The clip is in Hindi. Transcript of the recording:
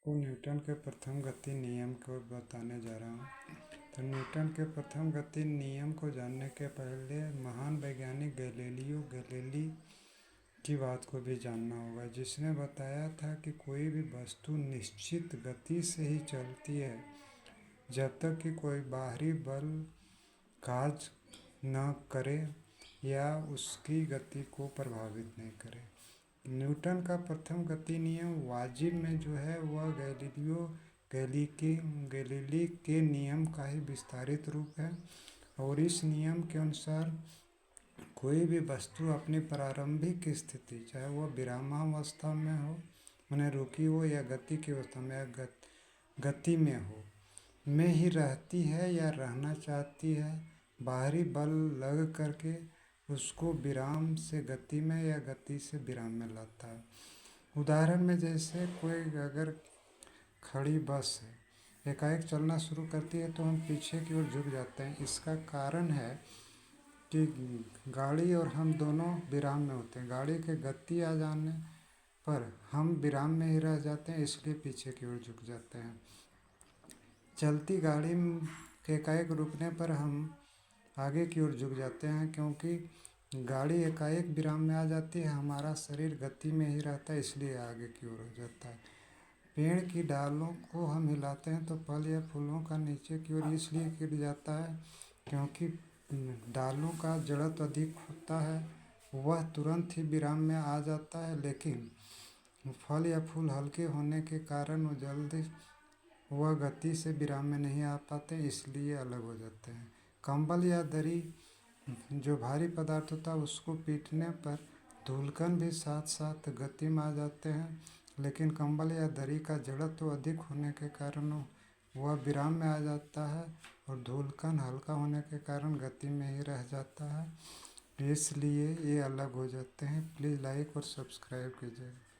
को न्यूटन के प्रथम गति नियम को बताने जा रहा हूँ। तो न्यूटन के प्रथम गति नियम को जानने के पहले महान वैज्ञानिक गैलीलियो गैलीली की बात को भी जानना होगा, जिसने बताया था कि कोई भी वस्तु निश्चित गति से ही चलती है जब तक कि कोई बाहरी बल कार्य न करे या उसकी गति को प्रभावित नहीं करे। न्यूटन का प्रथम गति नियम वाजिब में जो है वह गैलीलियो गैलीली के नियम का ही विस्तारित रूप है, और इस नियम के अनुसार कोई भी वस्तु अपनी प्रारंभिक स्थिति, चाहे वह विरामावस्था में हो, माने रुकी हो, या गति की अवस्था में या गति में हो, में ही रहती है या रहना चाहती है, बाहरी बल लग करके उसको विराम से गति में या गति से विराम में लाता है। उदाहरण में जैसे कोई अगर खड़ी बस है एकाएक चलना शुरू करती है तो हम पीछे की ओर झुक जाते हैं। इसका कारण है कि गाड़ी और हम दोनों विराम में होते हैं। गाड़ी के गति आ जाने पर हम विराम में ही रह जाते हैं, इसलिए पीछे की ओर झुक जाते हैं। चलती गाड़ी के एकाएक रुकने पर हम आगे की ओर झुक जाते हैं, क्योंकि गाड़ी एकाएक विराम में आ जाती है, हमारा शरीर गति में ही रहता है, इसलिए आगे की ओर हो जाता है। पेड़ की डालों को हम हिलाते हैं तो फल या फूलों का नीचे की ओर इसलिए गिर जाता है क्योंकि डालों का जड़त्व अधिक होता है, वह तुरंत ही विराम में आ जाता है। लेकिन फल या फूल हल्के होने के कारण वो जल्दी वह गति से विराम में नहीं आ पाते, इसलिए अलग हो जाते हैं। कंबल या दरी जो भारी पदार्थ होता है उसको पीटने पर धूलकण भी साथ साथ गति में आ जाते हैं, लेकिन कंबल या दरी का जड़त्व तो अधिक होने के कारण वह विराम में आ जाता है, और धूलकण हल्का होने के कारण गति में ही रह जाता है, इसलिए ये अलग हो जाते हैं। प्लीज़ लाइक और सब्सक्राइब कीजिएगा।